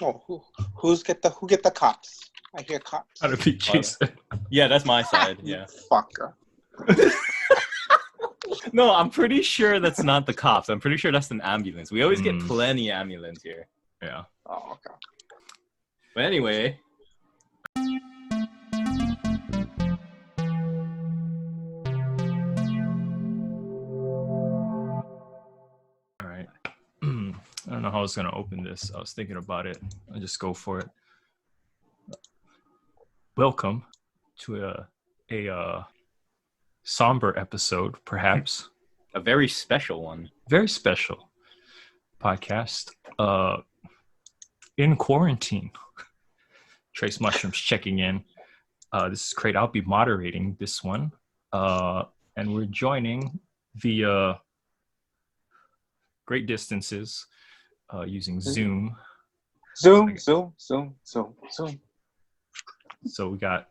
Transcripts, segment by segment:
Oh, who get the cops? I hear cops. Gotta be Jason. Yeah, that's my side. Yeah. Fucker. No, I'm pretty sure that's not the cops. I'm pretty sure that's an ambulance. We always get plenty ambulance here. Yeah. Oh, okay. But anyway. All right. I don't know how I was gonna open this. I was thinking about it. I'll just go for it. Welcome to a somber episode, perhaps. A very special one. Very special podcast. In quarantine. Trace Mushrooms checking in. This is great. I'll be moderating this one. And we're joining via great distances using Zoom. Zoom. So we got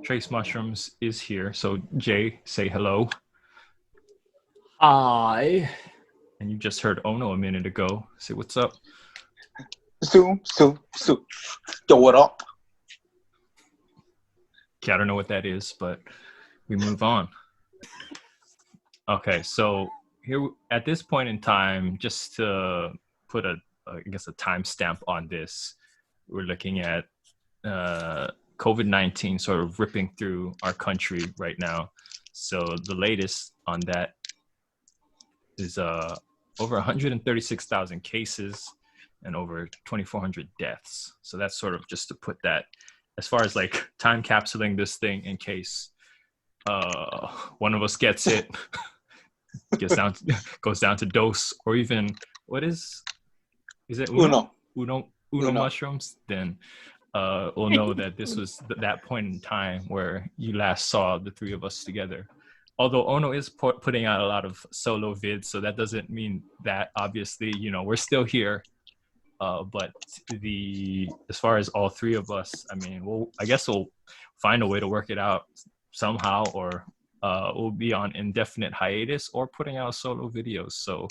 Trace Mushrooms is here. So Jay, say hello. Hi. And you just heard Ono a minute ago. Say what's up. Zoom. Yo, what up? Okay, I don't know what that is, but we move on. Okay, so here at this point in time, just to put a timestamp on this, we're looking at COVID-19 sort of ripping through our country right now. So the latest on that is over 136,000 cases and over 2,400 deaths. So that's sort of just to put that as far as like time capsuling this thing in case one of us gets it, goes down to dose, or even is it Uno mushrooms? Then we'll know that this was that point in time where you last saw the three of us together. Although Ono is putting out a lot of solo vids, so that doesn't mean that obviously, we're still here. But as far as all three of us, I mean, I guess we'll find a way to work it out somehow, or we'll be on indefinite hiatus or putting out solo videos. So,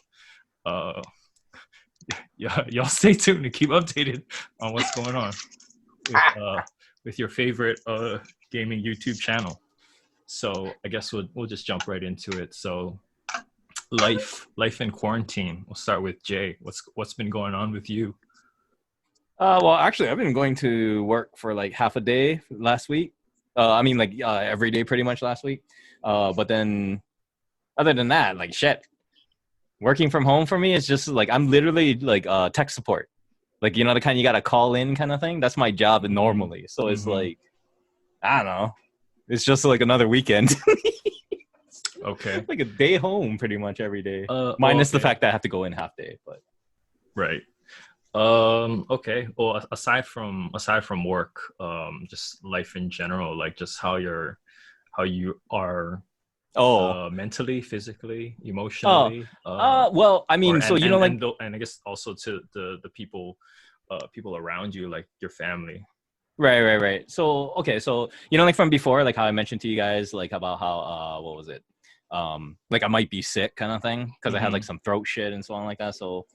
y'all stay tuned and keep updated on what's going on with your favorite gaming YouTube channel. So I guess we'll just jump right into it. So life in quarantine. We'll start with Jay. What's been going on with you? Well, actually, I've been going to work for like half a day last week. Every day pretty much last week. But then other than that, like shit, working from home for me is just like, I'm literally like tech support. Like, the kind you got to call in kind of thing. That's my job normally. So it's like, I don't know. It's just like another weekend. Okay. Like a day home pretty much every day. Minus the fact that I have to go in half day, but. Right. Okay. Well, aside from work, just life in general, like just how you are mentally, physically, emotionally. Well, I mean, and I guess also to the people around you, like your family. Right. So, okay. So, like from before, like how I mentioned to you guys, like about how, what was it? Like I might be sick kind of thing. Cause I had like some throat shit and so on like that. So,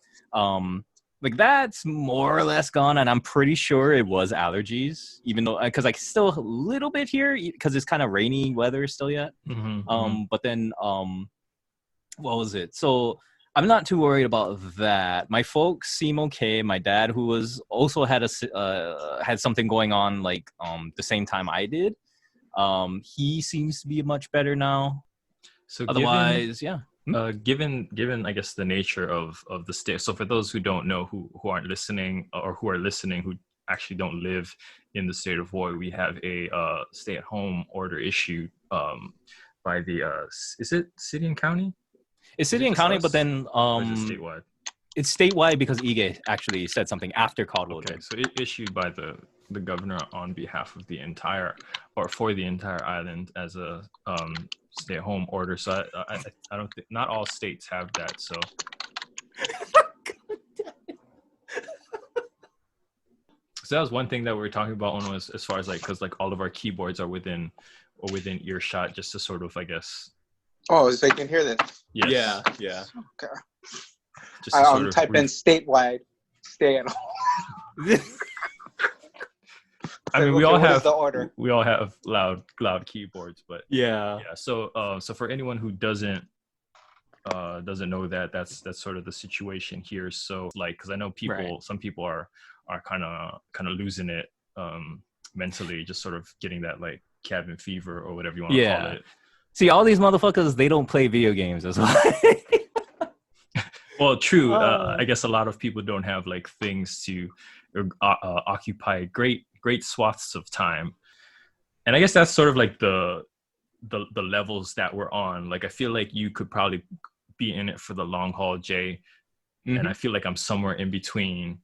like that's more or less gone. And I'm pretty sure it was allergies, even though, cause like still a little bit here cause it's kind of rainy weather still yet. But then, what was it? So I'm not too worried about that. My folks seem okay. My dad, who was also had something going on like the same time I did, he seems to be much better now. So otherwise, given I guess the nature of the state. So for those who don't know, who aren't listening or who are listening, who actually don't live in the state of Hawaii, we have a stay-at-home order issued by the is it city and county? It's city and county, but then or is it statewide? It's statewide because Ige actually said something after Caldwell. Okay, so it issued by the governor on behalf of the entire island as a stay-at-home order. So I don't think not all states have that. So. So that was one thing that we were talking about on as far as like, because like all of our keyboards are within earshot, just to sort of, I guess. Oh, so they can hear this. Yes. Yeah. Okay. just to sort of type in statewide, stay at home. I mean, Like, we all okay, what is have the order? we all have loud keyboards, but Yeah. yeah. So for anyone who doesn't know that, that's sort of the situation here. So like, because I know some people are kind of losing it mentally, just sort of getting that like cabin fever or whatever you want to call it. See, all these motherfuckers, they don't play video games as well. Well, true. I guess a lot of people don't have like things to occupy great swaths of time, and I guess that's sort of like the levels that we're on. Like, I feel like you could probably be in it for the long haul, Jay, and I feel like I'm somewhere in between.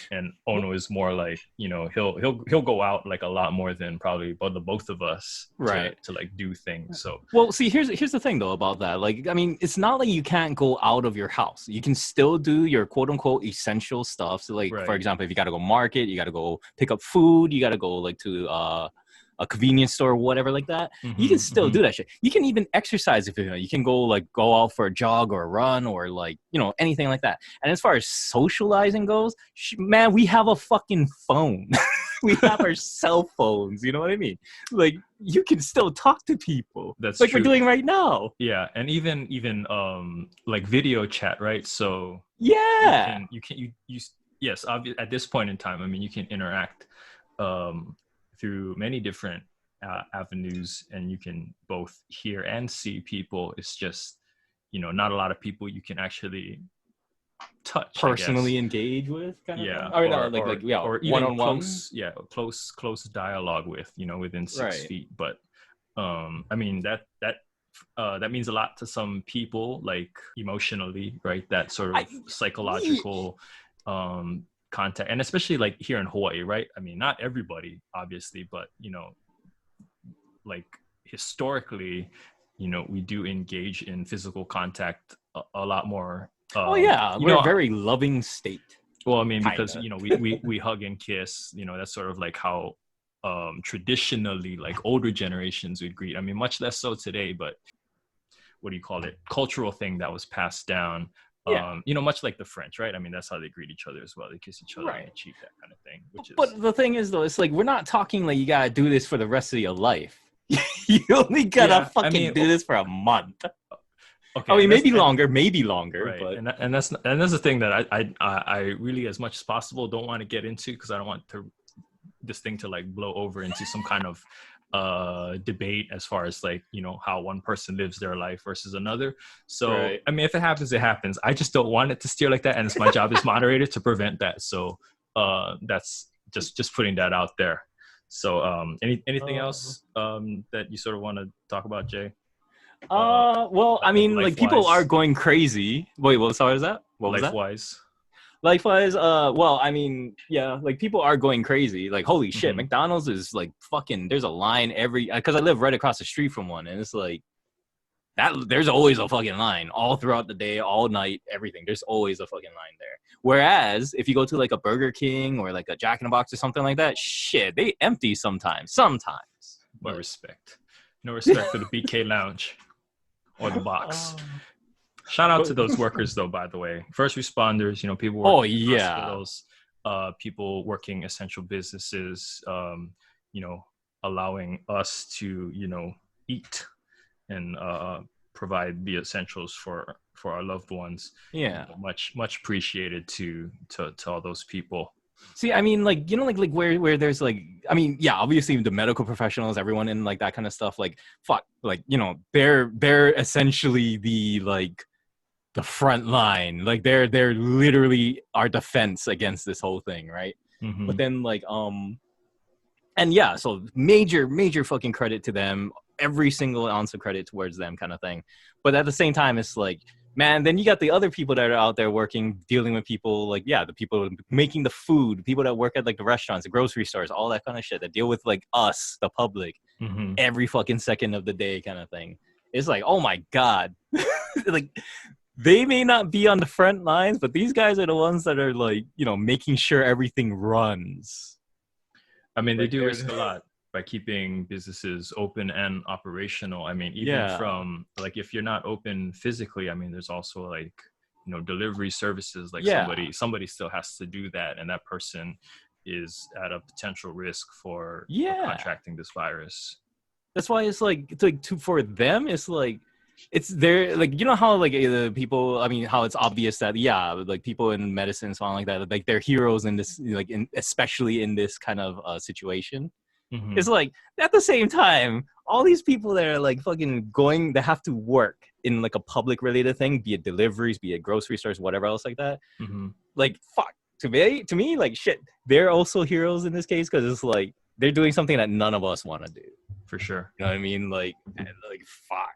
And Ono is more like, you know, he'll go out like a lot more than probably both of us, right? To like do things. So well, see, here's the thing though about that. Like, I mean, it's not like you can't go out of your house. You can still do your quote unquote essential stuff. So, like, for example, if you got to go market, you got to go pick up food, you got to go like to a convenience store or whatever like that. You can still do that shit. You can even exercise if you can go out for a jog or a run or like, you know, anything like that. And as far as socializing goes, man, we have a fucking phone. We have our cell phones, you know what I mean? Like, you can still talk to people. That's like true. We're doing right now. Yeah, and even like video chat, right? So yeah, you yes, at this point in time, I mean, you can interact through many different avenues, and you can both hear and see people. It's just, you know, not a lot of people you can actually touch, personally engage with, kind of yeah, thing. or even one-on-one, close dialogue with, you know, within 6 feet. But I mean, that means a lot to some people, like emotionally, right? That sort of psychological contact, and especially like here in Hawaii, right? I mean, not everybody obviously, but you know, like historically, you know, we do engage in physical contact a lot more. We're a very loving state. Well, I mean, because you know, we hug and kiss, you know, that's sort of like how traditionally like older generations would greet. I mean, much less so today, but what do you call it, cultural thing that was passed down. You know, much like the French, right? I mean, that's how they greet each other as well. They kiss each other on the cheek, that kind of thing. But the thing is, though, it's like, we're not talking like you gotta do this for the rest of your life. You only gotta do this for a month. Okay, I mean, maybe longer, right. But and that's the thing that I really, as much as possible, don't want to get into, because I don't want this thing to like blow over into some kind of debate as far as like, you know, how one person lives their life versus another. So I mean, if it happens, it happens. I just don't want it to steer like that, and it's my job as moderator to prevent that. So that's just putting that out there. So anything else that you sort of want to talk about, Jay? Well, I mean, like, people are going crazy. Wait, what? Sorry, was that? What was Life-wise? Likewise, well, I mean, yeah, like, people are going crazy. Like, holy shit, McDonald's is like fucking, there's a line because I live right across the street from one, and it's like that. There's always a fucking line all throughout the day, all night, everything. There's always a fucking line there. Whereas if you go to like a Burger King or like a Jack in the Box or something like that, shit, they empty sometimes. No respect for the BK Lounge or the Box. Shout out to those workers, though, by the way. First responders, you know, people working hospitals, people working essential businesses, you know, allowing us to, you know, eat and provide the essentials for our loved ones. Yeah. You know, much appreciated to all those people. See, I mean, like, you know, like where there's like, I mean, yeah, obviously the medical professionals, everyone in like that kind of stuff, like, fuck, like, you know, they're essentially the front line. Like, they're literally our defense against this whole thing, right? But then like and yeah, so major fucking credit to them, every single ounce of credit towards them, kind of thing. But at the same time, it's like, man, then you got the other people that are out there working, dealing with people, like, yeah, the people making the food, people that work at like the restaurants, the grocery stores, all that kind of shit, that deal with like us, the public, every fucking second of the day, kind of thing. It's like, oh my God. Like, they may not be on the front lines, but these guys are the ones that are like, you know, making sure everything runs. I mean, they do risk a lot by keeping businesses open and operational. I mean, even from like, if you're not open physically, I mean, there's also like, delivery services, like Yeah. somebody still has to do that, and that person is at a potential risk for contracting this virus. That's why it's like for them, it's like it's there, like, how like the people, I mean, how it's obvious that like people in medicine and so on like that, like they're heroes in this, like especially in this kind of situation. Mhm. It's like at the same time, all these people that are like fucking going, they have to work in like a public related thing, be it deliveries, be it grocery stores, whatever else like that. Mhm. Like fuck, to me, like shit, they're also heroes in this case, because it's like they're doing something that none of us want to do. For sure. You know what I mean? Like fuck.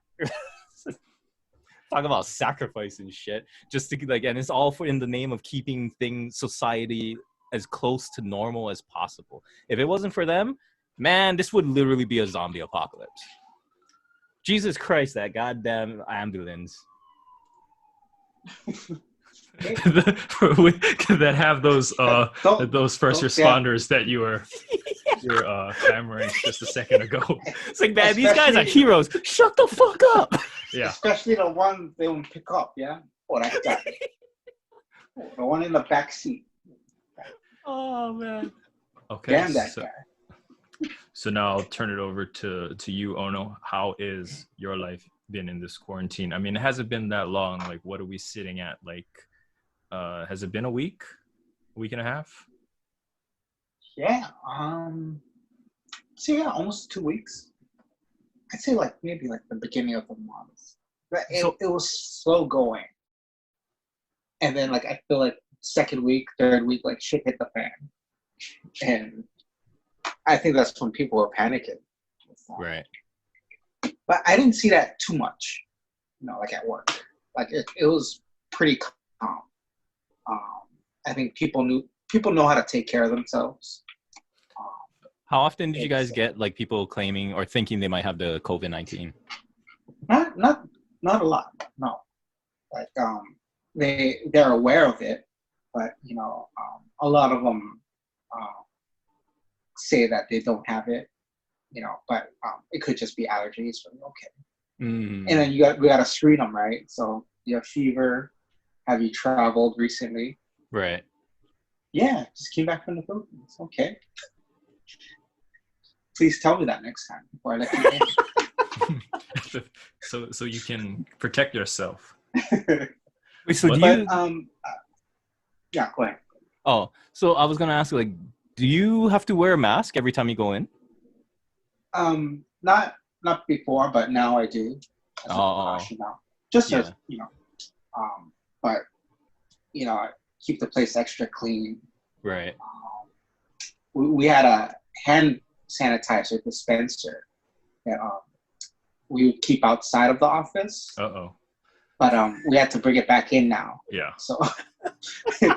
Talk about sacrifice and shit. Just to like, and it's all in the name of keeping society as close to normal as possible. If it wasn't for them, man, this would literally be a zombie apocalypse. Jesus Christ, that goddamn ambulance. That have those first responders that you were clamoring just a second ago. It's like, man, these guys are heroes. Shut the fuck up. Yeah. Especially the one they won't pick up, yeah? Oh, that guy. The one in the back seat. Oh, man. Okay. Damn that guy. So now I'll turn it over to you, Ono. How is your life been in this quarantine? I mean, it hasn't been that long. Like, what are we sitting at? Like, has it been a week and a half? Yeah. So yeah, almost 2 weeks. I'd say like maybe like the beginning of the month. But it was slow going. And then like I feel like second week, third week, like shit hit the fan. And I think that's when people were panicking. Right. But I didn't see that too much, like at work. Like it was pretty calm. I think people know how to take care of themselves. How often did you guys get like people claiming or thinking they might have the COVID-19? Not a lot. No. Like they're aware of it, but a lot of them say that they don't have it. But it could just be allergies. Okay. Mm. And then we got to screen them, right? So you have fever. Have you traveled recently? Right. Yeah, just came back from the Philippines. Okay. Please tell me that next time before I let you in. so you can protect yourself. Wait, so yeah, go ahead. Oh, so I was gonna ask, like, do you have to wear a mask every time you go in? Not before, but now I do. As a precaution now. Just as but keep the place extra clean. Right. We had a hand sanitizer dispenser that we would keep outside of the office. Uh-oh. But we had to bring it back in now. Yeah. So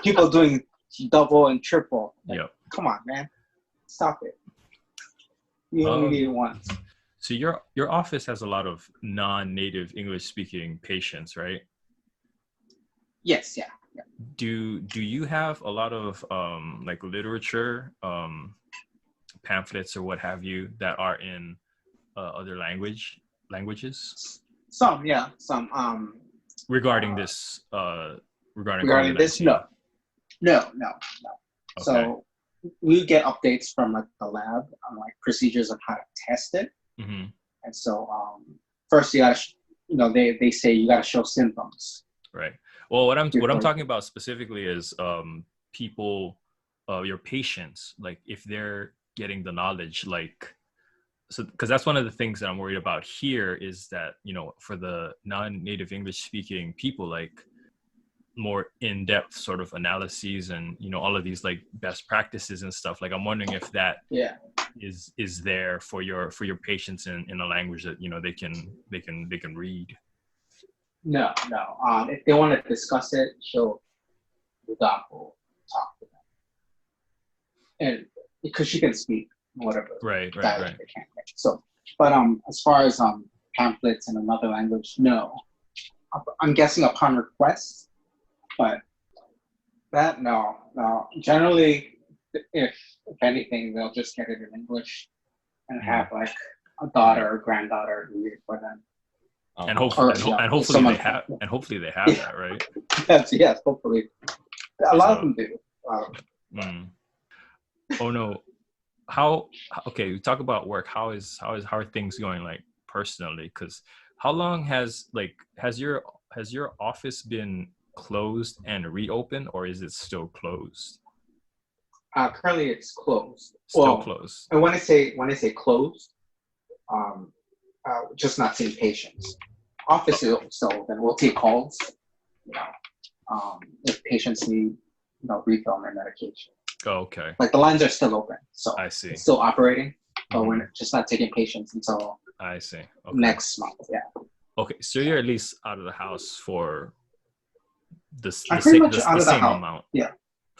people doing double and triple. Like, yep. Come on, man. Stop it. You only need it once. So your office has a lot of non-native English speaking patients, right? Yes, yeah. Do you have a lot of like literature, pamphlets or what have you that are in other languages? Some, yeah. Some regarding this regarding this, no. Okay. So we get updates from like the lab on like procedures of how to test it. Mm-hmm. And so first you gotta they say you gotta show symptoms. Right. Well, what I'm talking about specifically is people, your patients, like if they're getting the knowledge, like, so because that's one of the things that I'm worried about here is that for the non-native English speaking people, like more in-depth sort of analyses and all of these like best practices and stuff. Like I'm wondering if that is there for your patients in a language that they can read. No. If they want to discuss it, the doc will talk to them, and because she can speak whatever. Right. They can't. So, but as far as pamphlets in another language, no. I'm guessing upon request, but that no. Generally, if anything, they'll just get it in English and have like a daughter or granddaughter read it for them. And hopefully they have that, right? Yes, hopefully. A lot of them do. Oh no. Okay, we talk about work. How are things going, like, personally? Because how long has your office been closed and reopened, or is it still closed? Currently it's closed. Closed. And when I say closed, just not seeing patients. Office is still open. We'll take calls, if patients need, refill their medication. Oh, okay. Like the lines are still open, so I see. It's still operating, but we're just not taking patients until I see. Okay. Next month. Yeah. Okay, so you're at least out of the house for the I'm same house. amount. Yeah.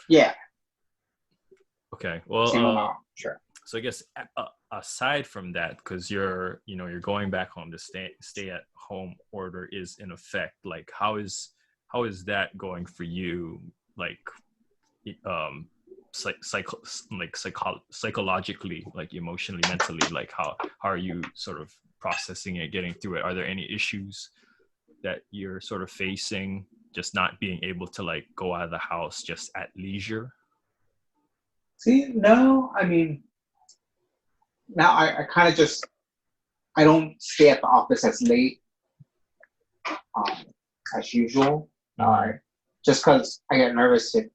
Yeah. Okay. Well, same amount. Sure. So I guess aside from that, because you're going back home, the stay at home order is in effect. Like, how is that going for you? Like, psychologically, like emotionally, mentally, like how are you sort of processing it, getting through it? Are there any issues that you're sort of facing, just not being able to like go out of the house just at leisure? See, no, I mean, now I kind of just, I don't stay at the office as late as usual. Just because I get nervous if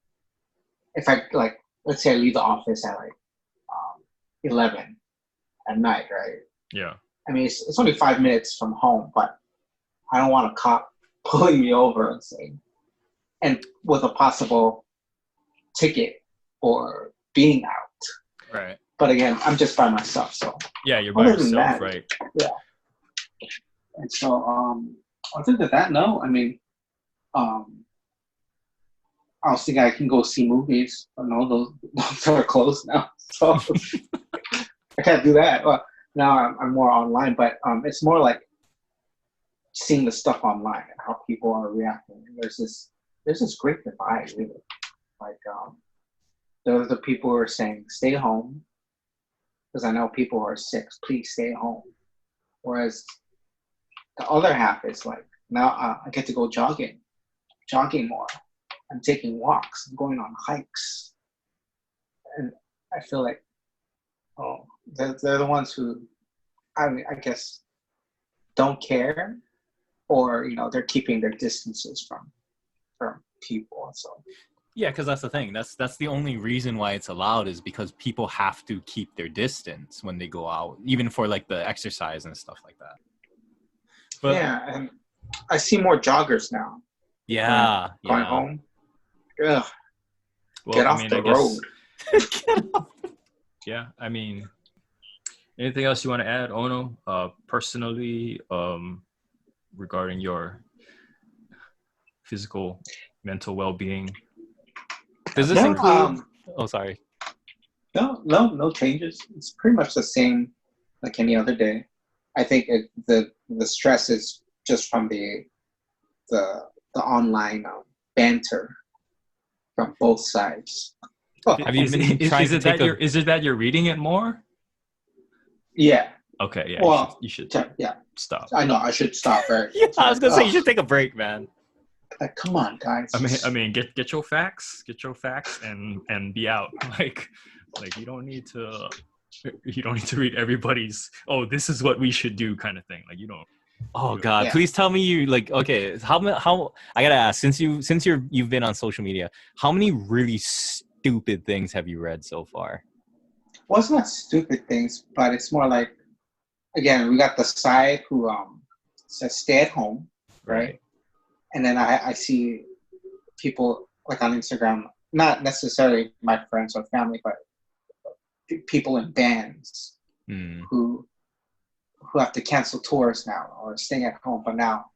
I, like, let's say I leave the office at like 11 at night, right? Yeah. I mean, it's only 5 minutes from home, but I don't want a cop pulling me over and with a possible ticket or being out. Right. But again, I'm just by myself, so. Yeah, you're by yourself, right? Yeah. And so, other than that, no. I mean, I was thinking I can go see movies, but no, those are closed now, so I can't do that. Well, now I'm more online, but it's more like seeing the stuff online and how people are reacting. And there's this great divide, really. Like, there are the people who are saying stay home, because I know people who are sick, please stay home. Whereas the other half is like, now I get to go jogging more. I'm taking walks, I'm going on hikes. And I feel like, they're the ones who, I guess, don't care, or, they're keeping their distances from people. So. Yeah, because that's the thing. That's the only reason why it's allowed, is because people have to keep their distance when they go out, even for like the exercise and stuff like that. But, yeah, and I see more joggers now. Yeah, going home. Ugh. Well, get off the road. Yeah, I mean, anything else you want to add, Ono? Personally, regarding your physical, mental well-being. Does this include? Sorry. No changes. It's pretty much the same like any other day. I think the stress is just from the online banter from both sides. Have you been trying to take is it that you're reading it more? Yeah. Okay. Yeah. Well, you should stop. I know I should stop. Right. Yeah, I was gonna say you should take a break, man. Like, come on, guys. I mean, get your facts, and be out. Like you don't need to read everybody's. Oh, this is what we should do, kind of thing. Like, you don't. Oh God! Yeah. Please tell me you like. Okay, how I gotta ask, since you've been on social media, how many really stupid things have you read so far? Well, it's not stupid things, but it's more like, again, we got the side who says stay at home, right? And then I see people like on Instagram, not necessarily my friends or family, but people in bands who have to cancel tours now or staying at home. But now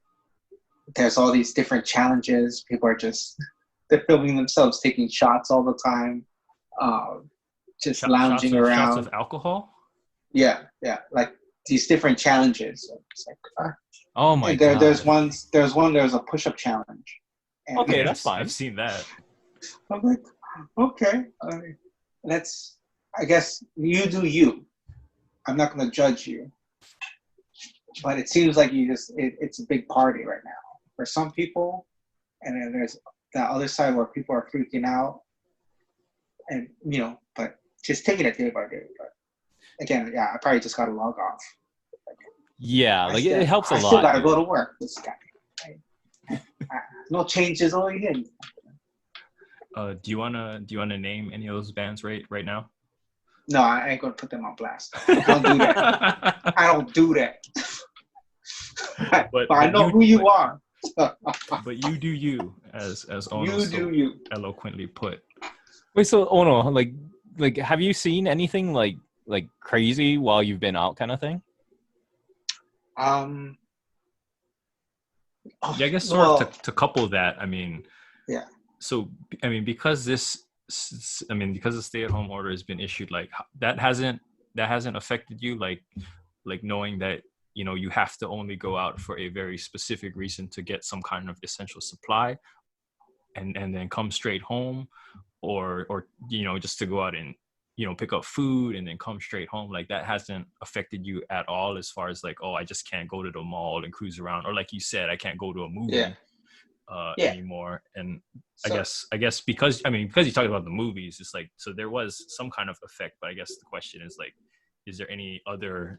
there's all these different challenges. People are they're filming themselves taking shots all the time, just lounging around. Shots of alcohol? Yeah. Like these different challenges. It's like, oh my God. There's a push-up challenge. Okay, that's fine. I've seen that. I'm like, okay, I guess you do you. I'm not going to judge you. but it seems like it's a big party right now for some people, and then there's the other side where people are freaking out, and but just taking it day by day. But again, yeah, I probably just gotta log off. Yeah, like it helps a lot. I still gotta go to work. This guy, no changes over here. Do you wanna name any of those bands right now? No, I ain't gonna put them on blast. I don't do that. I don't do that. but I know who you are. But you do you, as Ono so eloquently put. Wait, so Ono, like, have you seen anything like crazy while you've been out, kind of thing? Yeah, I guess sort of to couple that. I mean, yeah. So I mean, because the stay-at-home order has been issued, like that hasn't affected you, like knowing that you have to only go out for a very specific reason to get some kind of essential supply, and then come straight home, or just to go out and pick up food and then come straight home. Like that hasn't affected you at all, as far as like, oh, I just can't go to the mall and cruise around, or like you said, I can't go to a movie anymore. And so, I guess because you talked about the movies, it's like, so there was some kind of effect, but I guess the question is like, is there any other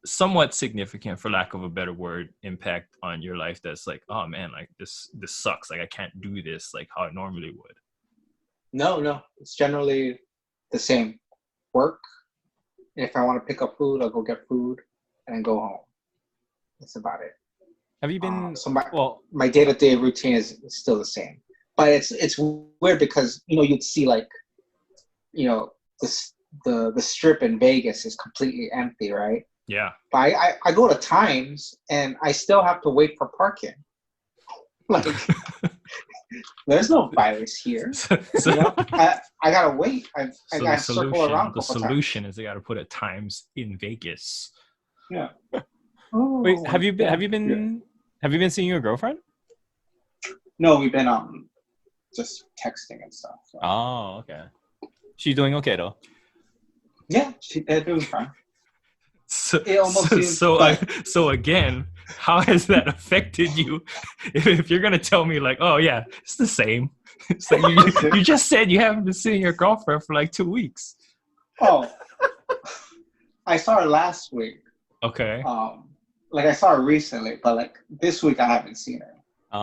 somewhat significant, for lack of a better word, impact on your life that's like, oh man, like this sucks, like I can't do this like how I normally would? No, it's generally the same. Work. If I want to pick up food, I'll go get food and go home. That's about it. Have you been? My day-to-day routine is still the same, but it's weird because you'd see like, the strip in Vegas is completely empty, right? Yeah. But I go to Times and I still have to wait for parking. Like, there's no virus here. I gotta wait. I gotta circle around. The solution is they gotta put a Times in Vegas. Yeah. Wait, have you been seeing your girlfriend? No, we've been just texting and stuff. So. Oh, okay. She's doing okay though. Yeah, they're doing fine. So again, how has that affected you? If you're gonna tell me like, oh yeah, it's the same. It's like you just said you haven't been seeing your girlfriend for like 2 weeks. Oh, I saw her last week. Okay. Like I saw her recently, but like this week I haven't seen her.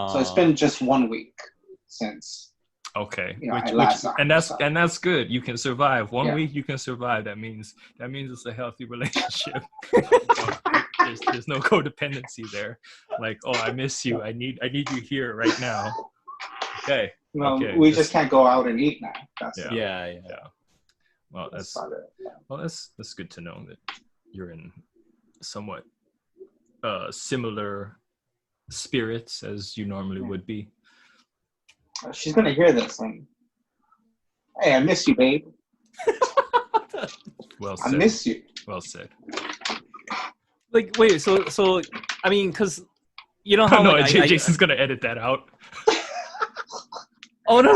So it's been just 1 week since. Okay, and that's good. You can survive 1 week. You can survive. That means it's a healthy relationship. There's no codependency there. Like, oh, I miss you. I need you here right now. Okay. No, okay. We just can't go out and eat now. Yeah. Well, that's good to know that you're in somewhat similar spirits as you normally would be. She's gonna hear this and, hey, I miss you, babe. Well said. I miss you. Well said. Like, wait, so I mean, because how no, Jason's gonna edit that out. Oh no,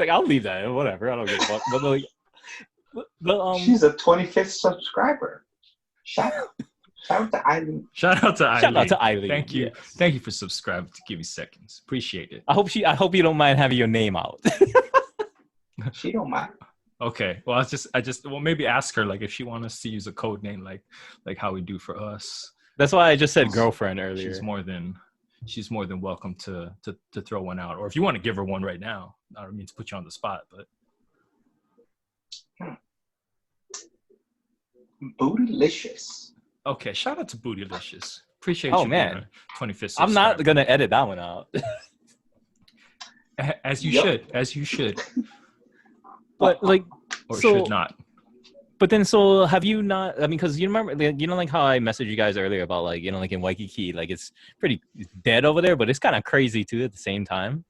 I'll leave that. Whatever, I don't give a fuck. But like, she's a 25th subscriber. Shout out to Eileen. Shout out to Eileen. Thank you. Yes. Thank you for subscribing to Give Me Seconds. Appreciate it. I hope you don't mind having your name out. She don't mind. Okay. Well, maybe ask her like if she wants us to use a code name like how we do for us. That's why I just said girlfriend earlier. She's more than welcome to throw one out. Or if you want to give her one right now. I don't mean to put you on the spot, but Bootylicious. Okay, shout out to Bootylicious. Appreciate you. Man, 25th. I'm not gonna edit that one out. As you should. But like, should not. But then, so have you not? I mean, because you remember, like how I messaged you guys earlier about like, like in Waikiki, like it's pretty dead over there, but it's kind of crazy too at the same time.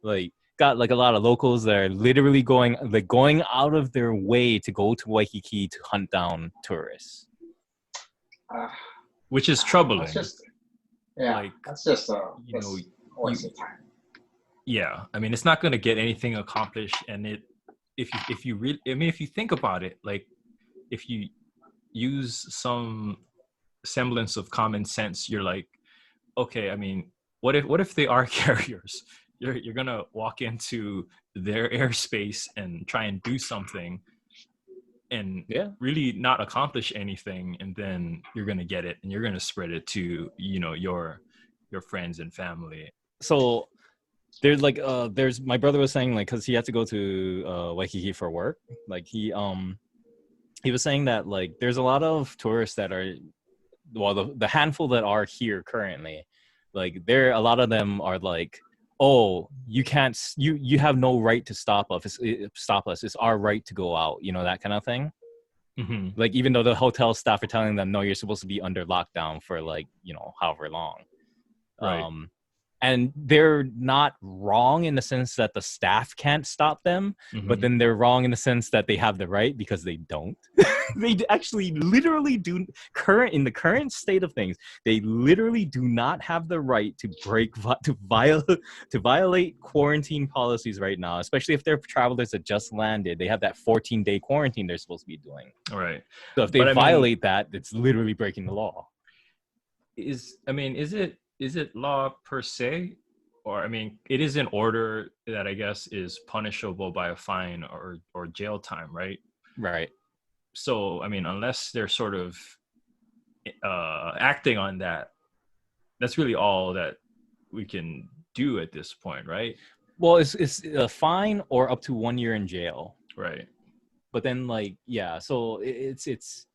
Like, got like a lot of locals that are literally going out of their way to go to Waikiki to hunt down tourists. Which is troubling. That's just a waste of time. Yeah, I mean, it's not going to get anything accomplished, and if you think about it, like if you use some semblance of common sense, you're like, okay, I mean, what if they are carriers? You're gonna walk into their airspace and try and do something and really not accomplish anything, and then you're gonna get it and you're gonna spread it to, you know, your friends and family. So there's like there's, my brother was saying, like, because he had to go to Waikiki for work, like he was saying that like there's a lot of tourists that are, well, the handful that are here currently, like a lot of them are like, oh, you can't, you have no right to stop us. It's our right to go out, you know, that kind of thing. Mm-hmm. Like, even though the hotel staff are telling them, no, you're supposed to be under lockdown for like, you know, however long. Right. And they're not wrong in the sense that the staff can't stop them, but then they're wrong in the sense that they have the right, because they don't. They actually literally do, in the current state of things, they literally do not have the right to violate quarantine policies right now, especially if they're travelers that just landed. They have that 14-day quarantine they're supposed to be doing. Right. So if they violate that, it's literally breaking the law. Is it law per se? Or, I mean, it is an order that I guess is punishable by a fine or jail time, right? Right. So, I mean, unless they're sort of acting on that, that's really all that we can do at this point, right? Well, it's a fine or up to 1 year in jail. Right. But then, like, yeah, so it's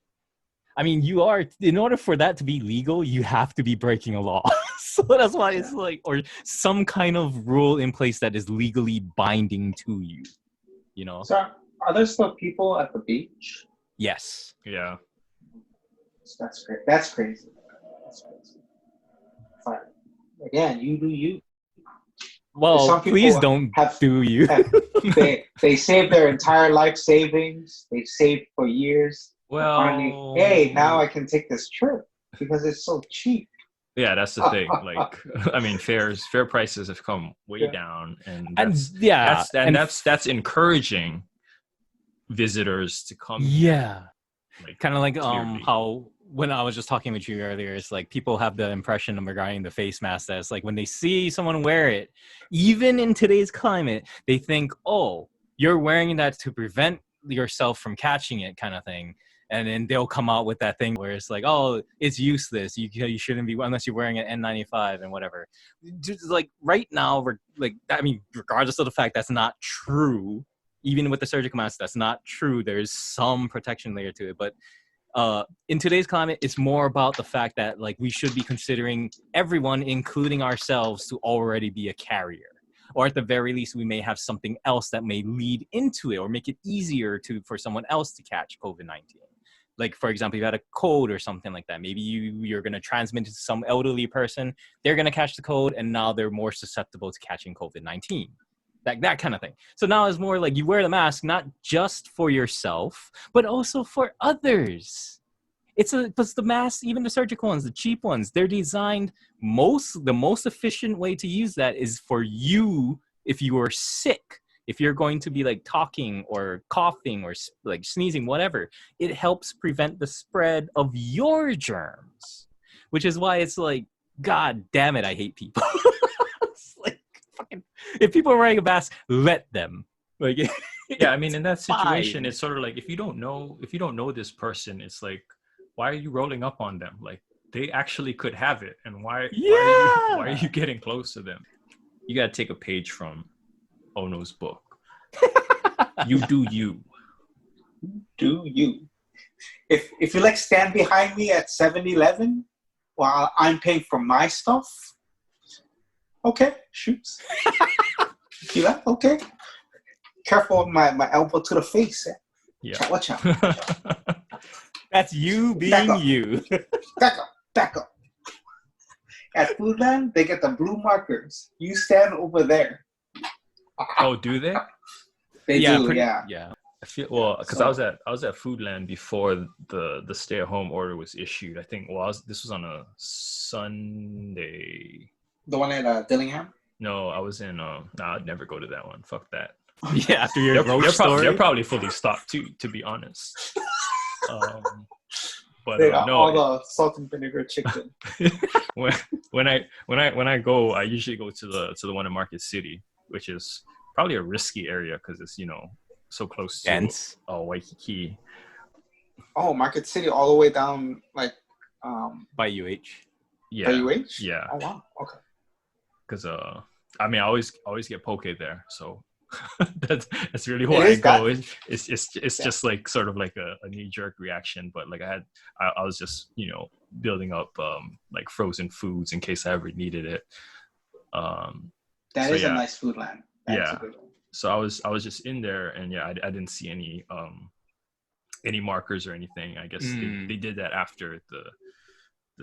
I mean, you are, in order for that to be legal, you have to be breaking a law. So that's why it's like, or some kind of rule in place that is legally binding to you, you know? So are there still people at the beach? Yes. Yeah. That's great. That's crazy. But again, you do you. Well, please don't do you. They save their entire life savings. They've saved for years. Well, finally, hey, now I can take this trip because it's so cheap. Yeah, that's the thing. Like, I mean, fare prices have come way down, and that's encouraging visitors to come. Yeah, like, kind of like how when I was just talking with you earlier, it's like people have the impression regarding the face mask that it's like when they see someone wear it, even in today's climate, they think, oh, you're wearing that to prevent yourself from catching it, kind of thing. And then they'll come out with that thing where it's like, oh, it's useless. You shouldn't be, unless you're wearing an N95 and whatever. Just like right now, we're like, I mean, regardless of the fact that's not true, even with the surgical mask, that's not true. There's some protection layer to it. But in today's climate, it's more about the fact that like we should be considering everyone, including ourselves, to already be a carrier. Or at the very least, we may have something else that may lead into it or make it easier for someone else to catch COVID-19. Like, for example, you had a cold or something like that. Maybe you're going to transmit it to some elderly person. They're going to catch the cold, and now they're more susceptible to catching COVID-19. That kind of thing. So now it's more like you wear the mask, not just for yourself, but also for others. It's the masks, even the surgical ones, the cheap ones, they're designed, the most efficient way to use that is for you if you are sick. If you're going to be like talking or coughing or like sneezing, whatever, it helps prevent the spread of your germs, which is why it's like, God damn it, I hate people. It's like, fucking, if people are wearing a mask, let them. Like, yeah, I mean, in that situation, it's sort of like if you don't know this person, it's like, why are you rolling up on them? Like, they actually could have it, and why are you getting close to them? You got to take a page from Ono's book. You do you. Do you. If you like stand behind me at 7-Eleven while I'm paying for my stuff, okay, shoots. You like, okay. Careful with my elbow to the face. Yeah. Watch out. That's you being you. Back up. At Foodland, they get the blue markers. You stand over there. Oh, do they? They do, yeah. I feel because I was at Foodland before the stay-at-home order was issued. I think this was on a Sunday. The one at Dillingham? No, I was in. I'd never go to that one. Fuck that. Yeah, after your roach story, they're probably fully stocked too. To be honest. But they got no, all the salt and vinegar chicken. when I go, I usually go to the one in Market City, which is probably a risky area because it's so close to Waikiki. Oh, Market City, all the way down like by UH. Yeah. By UH? Yeah. Oh wow. Okay. Because I mean, I always get poke there, so that's really why I go. It's just like sort of like a knee-jerk reaction, but like I was just building up like frozen foods in case I ever needed it. That is a nice food land. That's a good one. So I was just in there, and I didn't see any markers or anything. I guess they did that after the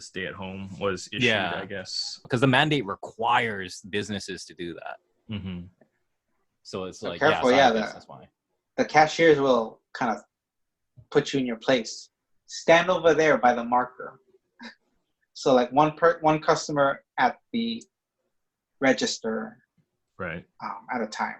stay-at-home was issued. I guess because the mandate requires businesses to do that. Mm-hmm. So it's like careful, that's why the cashiers will kind of put you in your place. Stand over there by the marker. So like one customer at the register, right? At a time.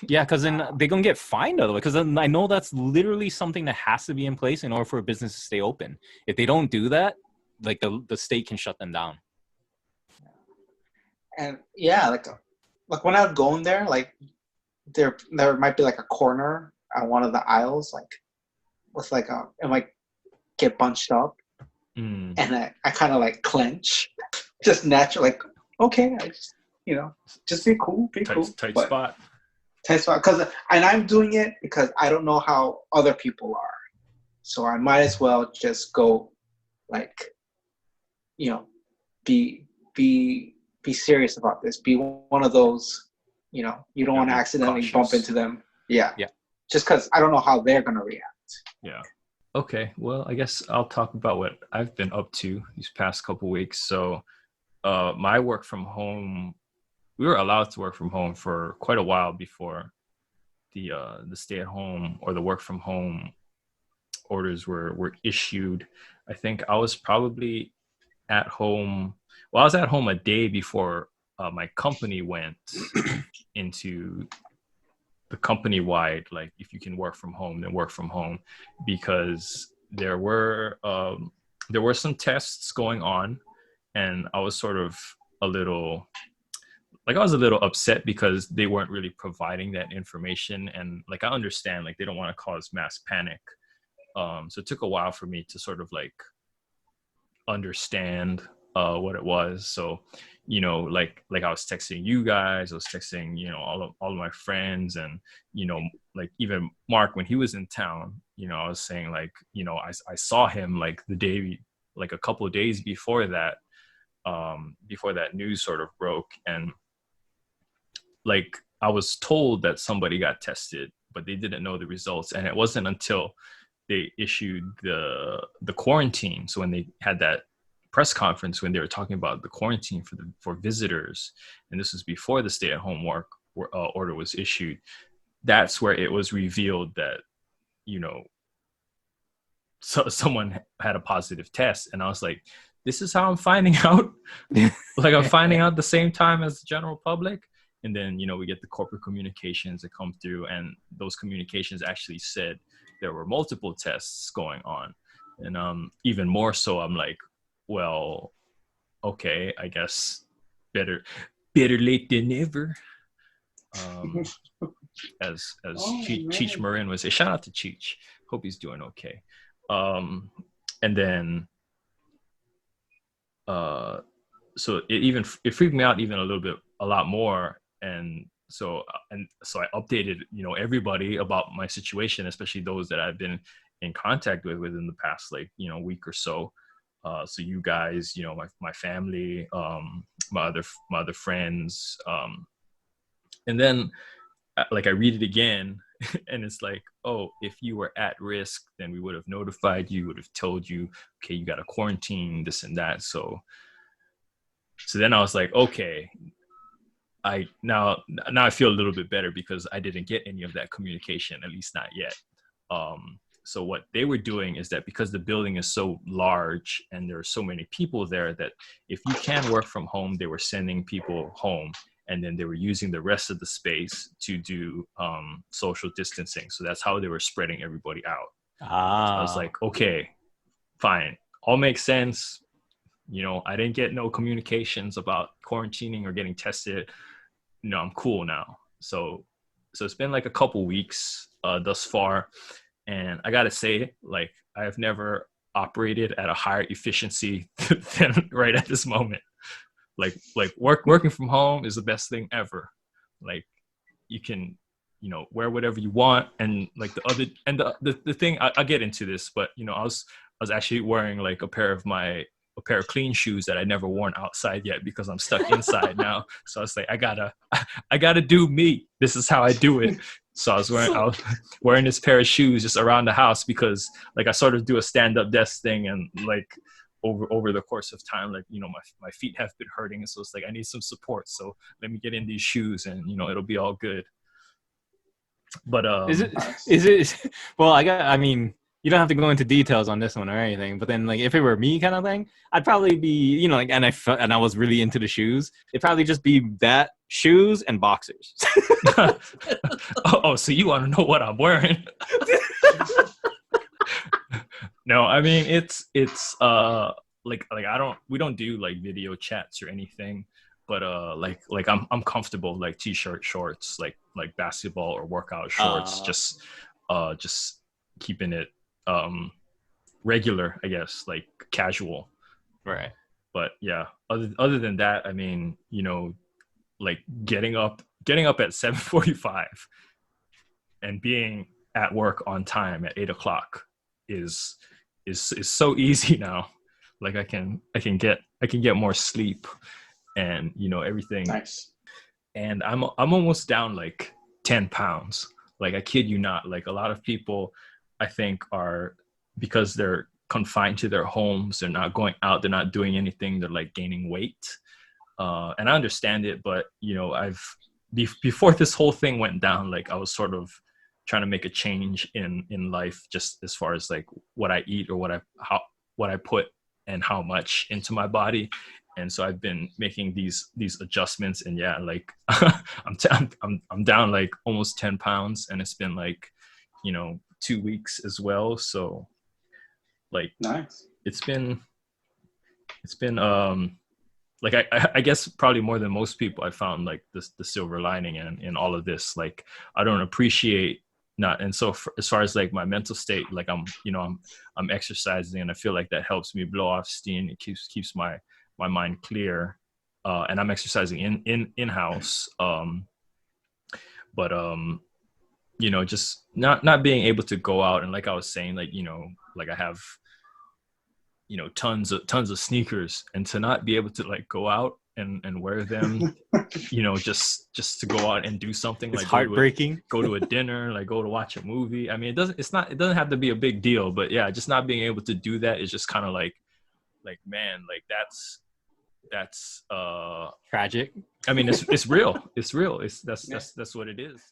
Yeah, because then they're gonna get fined otherwise. Because I know that's literally something that has to be in place in order for a business to stay open. If they don't do that, like the state can shut them down. And like when I was going there, like there might be like a corner at one of the aisles, like with like it might get bunched up, and I kind of like clench, just naturally, like okay, I just just be cool, tight spot. Because I'm doing it because I don't know how other people are, so I might as well just go, like, be serious about this. Be one of those, you don't want to accidentally bump into them. Yeah. Just because I don't know how they're gonna react. Yeah. Okay. Well, I guess I'll talk about what I've been up to these past couple weeks. So, my work from home. We were allowed to work from home for quite a while before the stay-at-home or the work-from-home orders were issued. I think I was probably at home. Well, I was at home a day before my company went into the company-wide, like, if you can work from home, then work from home, because there were some tests going on, and I was sort of a little upset because they weren't really providing that information. And like, I understand, like, they don't want to cause mass panic. So it took a while for me to sort of like understand what it was. So, like I was texting you guys, I was texting, all of my friends, and, like even Mark, when he was in town, I was saying, like, I saw him like the day, like a couple of days before that news sort of broke. And like, I was told that somebody got tested, but they didn't know the results. And it wasn't until they issued the quarantine. So when they had that press conference, when they were talking about the quarantine for visitors, and this was before the stay-at-home work order was issued, that's where it was revealed that, someone had a positive test. And I was like, this is how I'm finding out? Like, I'm finding out the same time as the general public. And then, we get the corporate communications that come through, and those communications actually said there were multiple tests going on. And even more so, I'm like, well, okay, I guess better late than never. As Cheech Marin would say. Shout out to Cheech. Hope he's doing okay. And then so it freaked me out even a lot more. And so I updated, everybody about my situation, especially those that I've been in contact with within the past, like, week or so. So you guys, my family, my other friends, and then like I read it again, and it's like, oh, if you were at risk, then we would have notified you, would have told you, okay, you got to quarantine, this and that. So then I was like, okay, now I feel a little bit better because I didn't get any of that communication, at least not yet. So what they were doing is that because the building is so large and there are so many people there, that if you can work from home, they were sending people home, and then they were using the rest of the space to do social distancing. So that's how they were spreading everybody out. I was like, okay, fine, all makes sense. I didn't get no communications about quarantining or getting tested. I'm cool now. So it's been like a couple weeks thus far, and I gotta say, like, I have never operated at a higher efficiency than right at this moment. Like working from home is the best thing ever. Like, you can wear whatever you want, and like the thing, I'll get into this, but I was actually wearing like a pair of clean shoes that I never worn outside yet because I'm stuck inside now. So I was like, I gotta do me. This is how I do it. So I was wearing this pair of shoes just around the house because like I sort of do a stand-up desk thing, and like over the course of time, like my feet have been hurting, so it's like I need some support. So let me get in these shoes, and it'll be all good. But is it well, I mean, you don't have to go into details on this one or anything, but then like if it were me kind of thing, I'd probably be like, and I was really into the shoes, it'd probably just be that shoes and boxers. Oh, so you want to know what I'm wearing? No, I mean it's like we don't do like video chats or anything, but like I'm comfortable like t-shirt, shorts, like basketball or workout shorts, just keeping it regular, I guess, like casual. Right. But yeah, other than that, I mean, like getting up at 7:45 and being at work on time at 8:00 is so easy now. Like I can get more sleep, and everything. Nice. And I'm almost down like 10 pounds. Like, I kid you not. Like, a lot of people, I think, are, because they're confined to their homes, they're not going out, they're not doing anything, they're like gaining weight. And I understand it, but before this whole thing went down, like I was sort of trying to make a change in life, just as far as like what I eat or what I put and how much into my body. And so I've been making these adjustments, and yeah, like I'm down like almost 10 pounds, and it's been like 2 weeks as well. So like, nice. It's been like I guess probably more than most people, I found like the silver lining in all of this. Like, I don't appreciate not, and so as far as like my mental state, like I'm exercising, and I feel like that helps me blow off steam. It keeps my mind clear, and I'm exercising in-house. But just not being able to go out, and like I was saying, like like I have tons of sneakers, and to not be able to like go out and wear them, just to go out and do something. It's like heartbreaking. Go to a dinner, like go to watch a movie. I mean, it doesn't have to be a big deal, but yeah, just not being able to do that is just kind of like man, like that's tragic. I mean, it's real. It's real. That's what it is.